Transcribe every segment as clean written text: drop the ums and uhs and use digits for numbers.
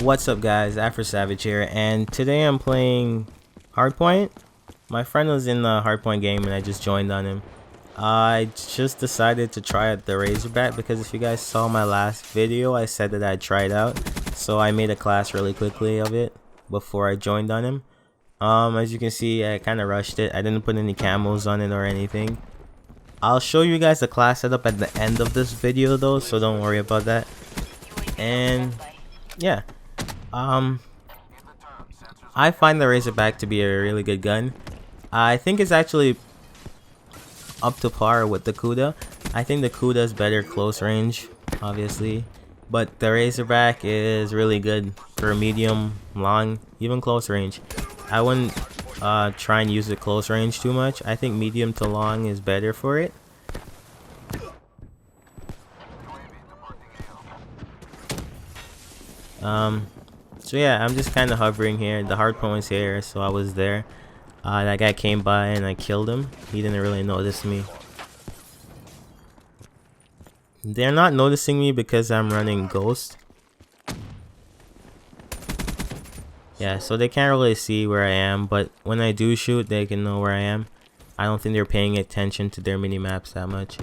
What's up guys, Afro Savage here, and today I'm playing Hardpoint. My friend was in the Hardpoint game and I just joined on him. I just decided to try out the Razorback because if you guys saw my last video, I said that I'd try it out. So I made a class really quickly of it before I joined on him. As you can see, I kind of rushed it. I didn't put any camos on it or anything. I'll show you guys the class setup at the end of this video though, so don't worry about that. And yeah. I find the Razorback to be a really good gun. I think it's actually up to par with the CUDA. I think the CUDA is better close range, obviously, but the Razorback is really good for medium, long, even close range. I wouldn't try and use it close range too much. I think medium to long is better for it. So yeah, I'm just kind of hovering here. The hardpoint was here, so I was there. That guy came by and I killed him. He didn't really notice me. They're not noticing me because I'm running Ghost. Yeah, so they can't really see where I am, but when I do shoot, they can know where I am. I don't think they're paying attention to their mini-maps that much.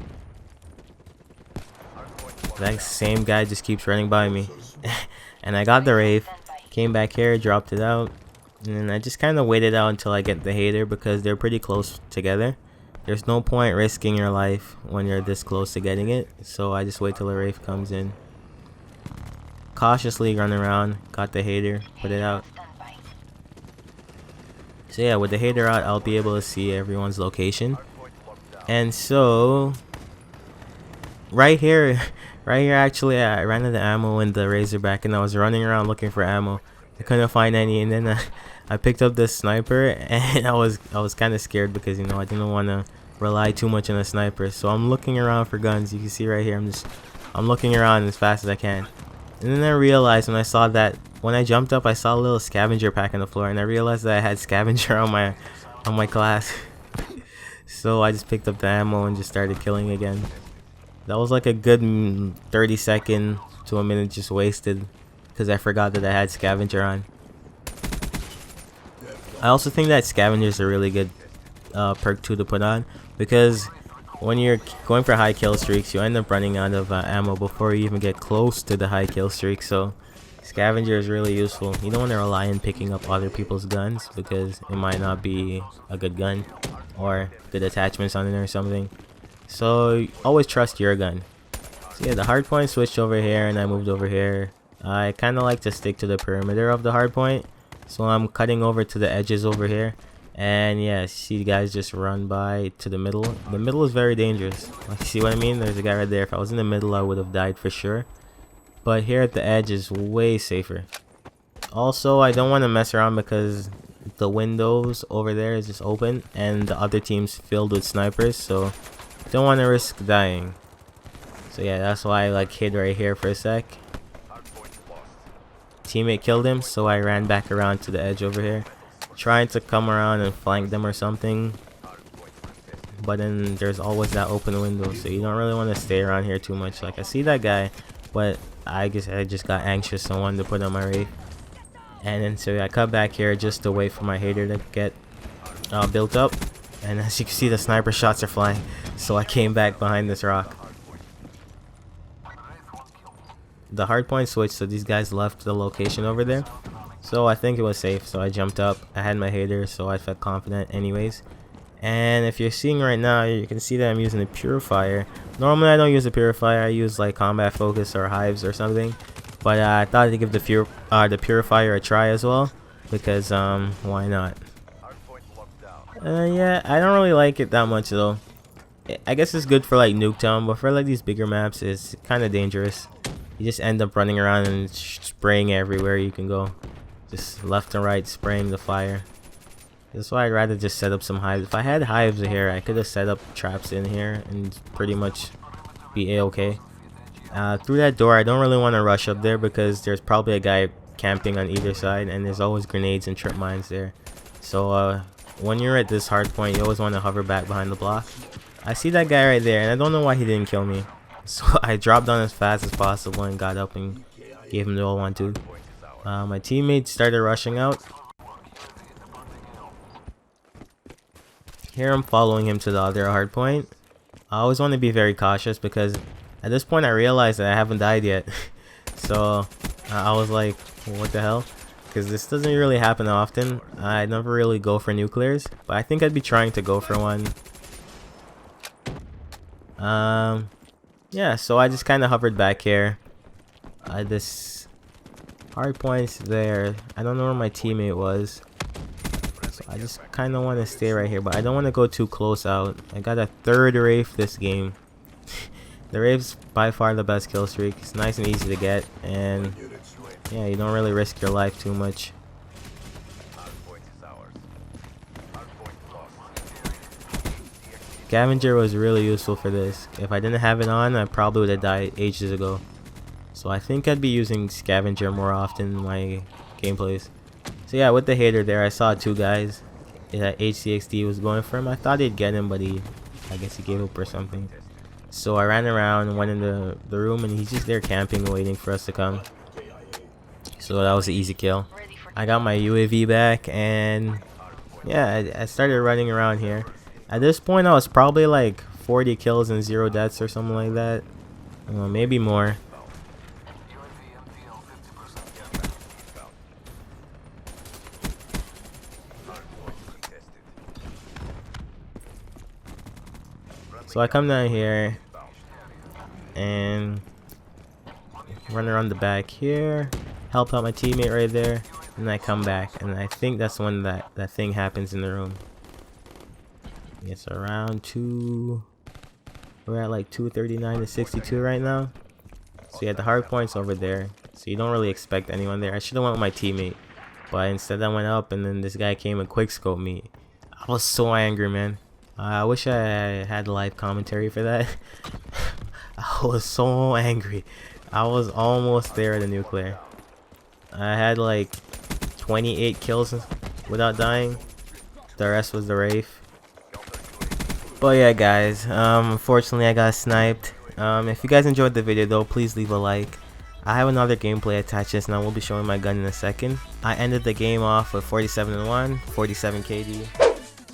That same guy just keeps running by me. And I got the Wraith. Came back here, dropped it out, and then I just kind of waited out until I get the hater because they're pretty close together. There's no point risking your life when you're this close to getting it, so I just wait till the Wraith comes in. Cautiously run around, got the hater, put it out. So yeah, with the hater out, I'll be able to see everyone's location. And so right here actually, I ran out of ammo in the Razorback and I was running around looking for ammo. I couldn't find any, and then I picked up this sniper and I was kind of scared because, you know, I didn't want to rely too much on a sniper. So I'm looking around for guns. You can see right here, I'm looking around as fast as I can. And then I realized when I jumped up, I saw a little scavenger pack on the floor, and I realized that I had scavenger on my class. So I just picked up the ammo and just started killing again. That was like a good 30 seconds to a minute just wasted because I forgot that I had scavenger on. I also think that scavenger is a really good perk too to put on, because when you're going for high kill streaks, you end up running out of ammo before you even get close to the high kill streak. So scavenger is really useful. You don't want to rely on picking up other people's guns because it might not be a good gun or good attachments on it or something. So always trust your gun. So yeah, the hardpoint switched over here and I moved over here. I kind of like to stick to the perimeter of the hardpoint, so I'm cutting over to the edges over here. And yeah, see guys just run by to the middle. The middle is very dangerous. Like, see what I mean? There's a guy right there. If I was in the middle, I would have died for sure. But here at the edge is way safer. Also, I don't want to mess around because the windows over there is just open and the other team's filled with snipers, so don't want to risk dying. So yeah, that's why I like hid right here for a sec. Teammate killed him, so I ran back around to the edge over here, trying to come around and flank them or something. But then there's always that open window, so you don't really want to stay around here too much. Like, I see that guy, but I guess I just got anxious and wanted to put on my Wraith. And then so I cut back here just to wait for my hater to get built up. And as you can see, the sniper shots are flying, so I came back behind this rock. The hardpoint switched, so these guys left the location over there, so I think it was safe. So I jumped up, I had my hater, so I felt confident anyways. And if you're seeing right now, you can see that I'm using a purifier. Normally I don't use a purifier, I use like combat focus or hives or something, but I thought I'd give the purifier a try as well, because why not? Yeah, I don't really like it that much though. I guess it's good for like Nuketown, but for like these bigger maps, it's kind of dangerous. You just end up running around and spraying everywhere you can go, just left and right spraying the fire. That's why I'd rather just set up some hives. If I had hives here, I could have set up traps in here and pretty much be a-okay. Through that door, I don't really want to rush up there because there's probably a guy camping on either side, and there's always grenades and trip mines there. So when you're at this hard point, you always want to hover back behind the block. I see that guy right there, and I don't know why he didn't kill me. So I dropped down as fast as possible and got up and gave him the old 1-2. My teammates started rushing out. Here I'm following him to the other hard point. I always want to be very cautious because at this point I realized that I haven't died yet. So I was like, what the hell? Because this doesn't really happen often. I never really go for nuclears, but I think I'd be trying to go for one. Yeah, so I just kind of hovered back here. This hard point's there. I don't know where my teammate was. So I just kind of want to stay right here, but I don't want to go too close out. I got a third Wraith this game. The Wraith's by far the best kill streak. It's nice and easy to get, and yeah, you don't really risk your life too much. Scavenger was really useful for this. If I didn't have it on, I probably would have died ages ago. So I think I'd be using Scavenger more often in my gameplays. So yeah, with the hater there, I saw two guys that HCXD was going for him. I thought he'd get him, but I guess he gave up or something. So I ran around, went in the room, and he's just there camping, waiting for us to come. So that was an easy kill. I got my UAV back, and yeah, I started running around here. At this point, I was probably like 40 kills and 0 deaths or something like that. Maybe more. So I come down here and run around the back here, help out my teammate right there, and I come back, and I think that's when that thing happens in the room. It's around 2. We're at like 239 to 62 right now. So yeah, the hard point's over there, so you don't really expect anyone there. I should have went with my teammate, but instead I went up, and then this guy came and quickscoped me. I was so angry, man. I wish I had live commentary for that. I was so angry. I was almost there at the nuclear. I had like 28 kills without dying. The rest was the Wraith. But yeah, guys, unfortunately I got sniped. If you guys enjoyed the video though, please leave a like. I have another gameplay attached just now. We'll be showing my gun in a second. I ended the game off with 47-1, 47 KD.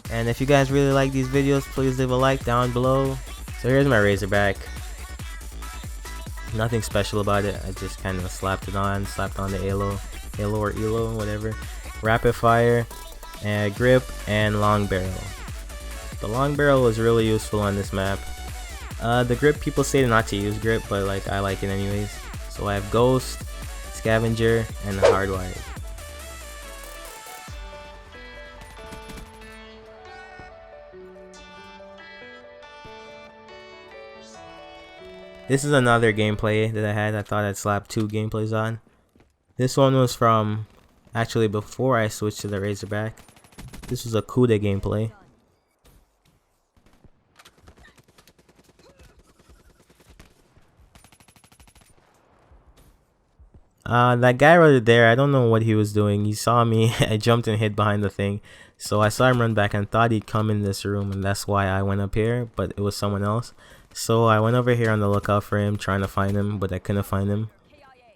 And if you guys really like these videos, please leave a like down below. So here's my Razorback. Nothing special about it. I just kind of slapped on the Halo or Elo, whatever. Rapid fire, and grip, and long barrel. The long barrel was really useful on this map. The grip, people say not to use grip, but like I like it anyways. So I have Ghost, Scavenger, and Hardwired. This is another gameplay that I had. I thought I'd slap 2 gameplays on. This one was from actually before I switched to the Razorback. This was a CUDA gameplay. That guy right there, I don't know what he was doing. He saw me. I jumped and hid behind the thing. So I saw him run back and thought he'd come in this room, and that's why I went up here, but it was someone else. So I went over here on the lookout for him, trying to find him, but I couldn't find him.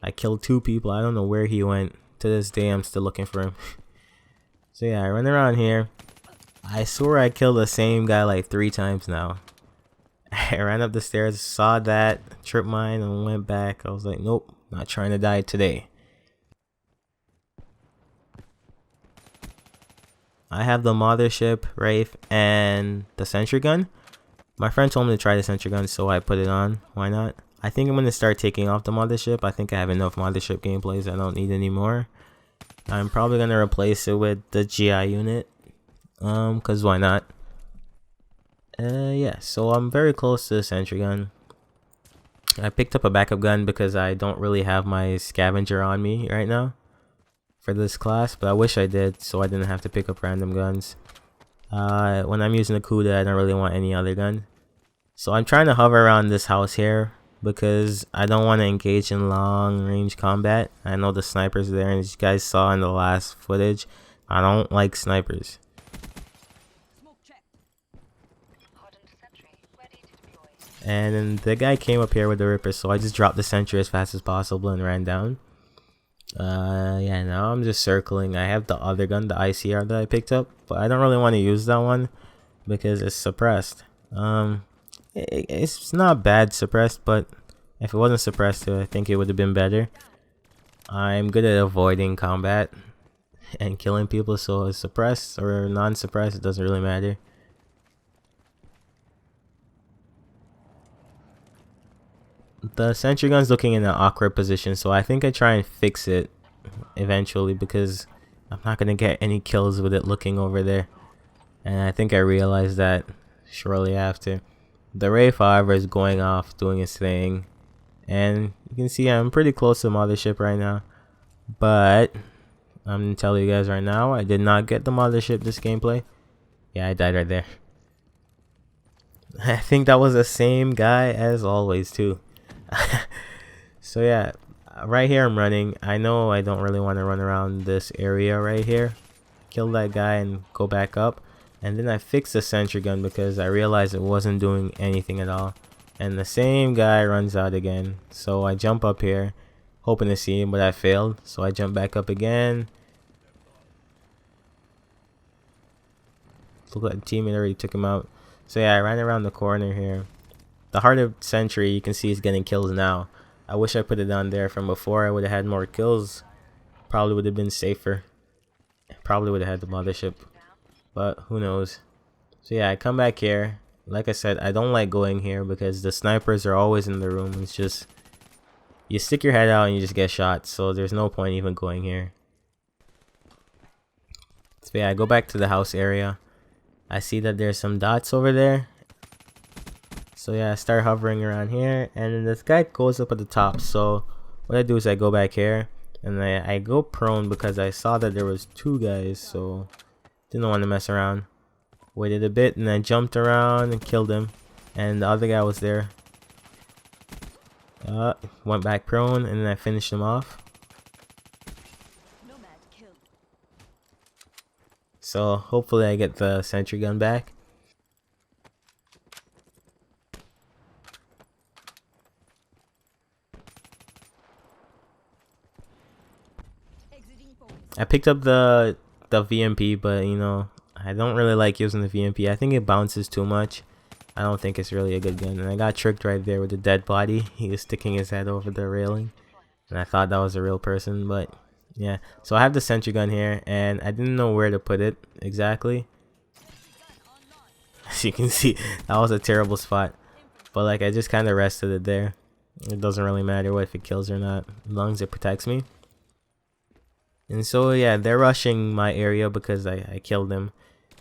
I killed 2 people. I don't know where he went. To this day, I'm still looking for him. So yeah, I run around here. I swear I killed the same guy like 3 times now. I ran up the stairs, saw that, tripped mine, and went back. I was like, nope, not trying to die today. I have the Mothership, Wraith, and the Sentry Gun. My friend told me to try the Sentry Gun, so I put it on. Why not? I think I'm going to start taking off the Mothership. I think I have enough Mothership gameplays. I don't need any more. I'm probably going to replace it with the GI unit. Because why not? Yeah, so I'm very close to the Sentry Gun. I picked up a backup gun because I don't really have my Scavenger on me right now for this class, but I wish I did so I didn't have to pick up random guns. When I'm using the CUDA, I don't really want any other gun. So I'm trying to hover around this house here because I don't want to engage in long range combat. I know the snipers are there, and as you guys saw in the last footage, I don't like snipers. And then the guy came up here with the Ripper, so I just dropped the sentry as fast as possible and ran down. Yeah, now I'm just circling. I have the other gun, the ICR that I picked up, but I don't really want to use that one because it's suppressed. It's not bad suppressed, but if it wasn't suppressed, I think it would have been better. I'm good at avoiding combat and killing people, so it's suppressed or non-suppressed, it doesn't really matter. The sentry gun's looking in an awkward position, so I think I try and fix it eventually because I'm not gonna get any kills with it looking over there. And I think I realized that shortly after. The Wraith, however, is going off doing its thing, and you can see I'm pretty close to the mothership right now. But I'm gonna tell you guys right now, I did not get the mothership this gameplay. Yeah, I died right there. I think that was the same guy as always too. So yeah, right here I'm running. I know I don't really want to run around this area right here. Kill that guy and go back up. And then I fixed the sentry gun because I realized it wasn't doing anything at all. And the same guy runs out again. So I jump up here, hoping to see him, but I failed. So I jump back up again. Look like the teammate already took him out. So yeah, I ran around the corner here. The heart of sentry, you can see, is getting kills now. I wish I put it down there from before. I would have had more kills. Probably would have been safer. Probably would have had the mothership. But who knows. So yeah, I come back here. Like I said, I don't like going here because the snipers are always in the room. It's just, you stick your head out and you just get shot. So there's no point even going here. So yeah, I go back to the house area. I see that there's some dots over there. So yeah, I start hovering around here, and then this guy goes up at the top. So what I do is I go back here, and I go prone because I saw that there was two guys, so didn't want to mess around. Waited a bit, and I jumped around and killed him, and the other guy was there. Went back prone, and then I finished him off. So hopefully I get the sentry gun back. I picked up the VMP, but you know, I don't really like using the VMP. I think it bounces too much. I don't think it's really a good gun. And I got tricked right there with the dead body. He was sticking his head over the railing, and I thought that was a real person, but yeah. So I have the sentry gun here, and I didn't know where to put it exactly. As you can see, that was a terrible spot. But like, I just kind of rested it there. It doesn't really matter what if it kills or not, as long as it protects me. And so yeah, they're rushing my area because I killed him.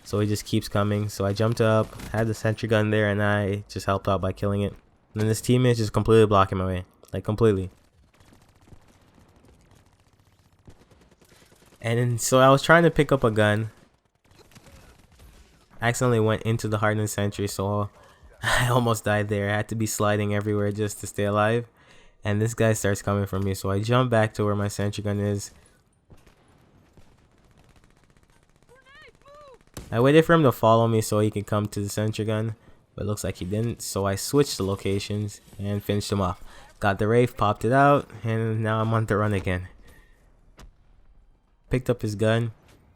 So he just keeps coming. So I jumped up, had the sentry gun there, and I just helped out by killing it. And then this teammate is just completely blocking my way. Like, completely. And then, so I was trying to pick up a gun. I accidentally went into the hardened sentry, so I almost died there. I had to be sliding everywhere just to stay alive. And this guy starts coming for me, so I jump back to where my sentry gun is. I waited for him to follow me so he could come to the sentry gun, but it looks like he didn't, so I switched the locations and finished him off. Got the Wraith, popped it out, and now I'm on the run again. Picked up his gun,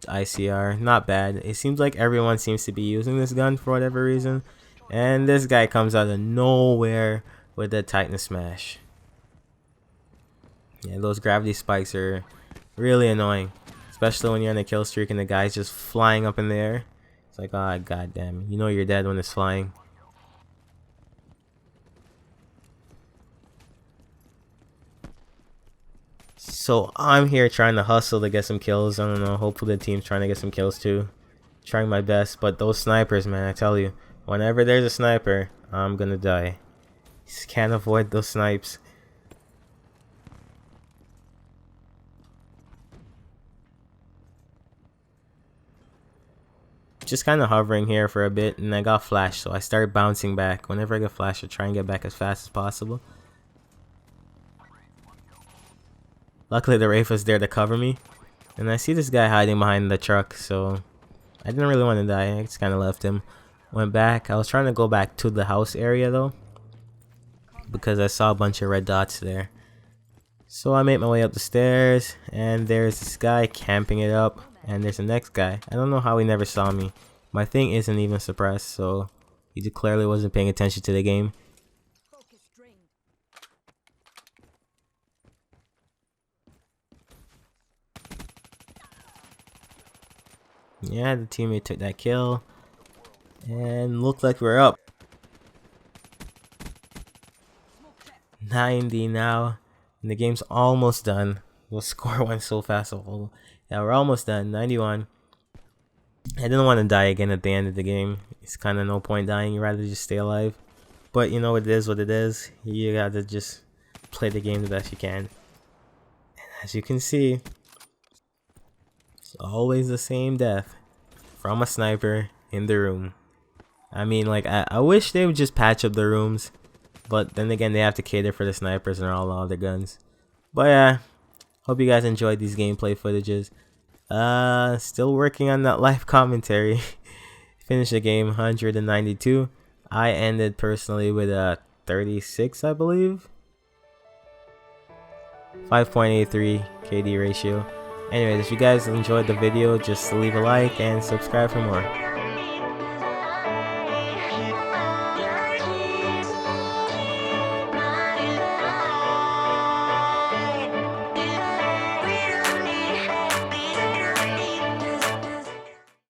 ICR, not bad. It seems like everyone seems to be using this gun for whatever reason, and this guy comes out of nowhere with the Titan Smash. Yeah, those gravity spikes are really annoying. Especially when you're on a kill streak and the guy's just flying up in the air. It's like, ah, oh, goddamn. You know you're dead when it's flying. So I'm here trying to hustle to get some kills. I don't know. Hopefully the team's trying to get some kills too. Trying my best. But those snipers, man, I tell you. Whenever there's a sniper, I'm gonna die. Just can't avoid those snipes. Just kind of hovering here for a bit, and I got flashed, so I started bouncing back. Whenever I get flashed, I try and get back as fast as possible. Luckily the Wraith was there to cover me, and I see this guy hiding behind the truck, so I didn't really want to die. I just kind of left him, went back. I was trying to go back to the house area though, because I saw a bunch of red dots there. So I made my way up the stairs, and there's this guy camping it up, and there's the next guy. I don't know how he never saw me. My thing isn't even suppressed, so he clearly wasn't paying attention to the game. Yeah, the teammate took that kill, and looked like we're up 90 now, and the game's almost done. The score went so fast. Yeah, we're almost done. 91. I didn't want to die again at the end of the game. It's kind of no point dying. You'd rather just stay alive. But you know, it is what it is. You gotta just play the game the best you can. And as you can see, it's always the same death from a sniper in the room. I mean, like, I wish they would just patch up the rooms. But then again, they have to cater for the snipers and all the other guns. But yeah, hope you guys enjoyed these gameplay footages. Still working on that live commentary. Finished the game 192. I ended personally with a 36, I believe. 5.83 KD ratio. Anyways, if you guys enjoyed the video, just leave a like and subscribe for more.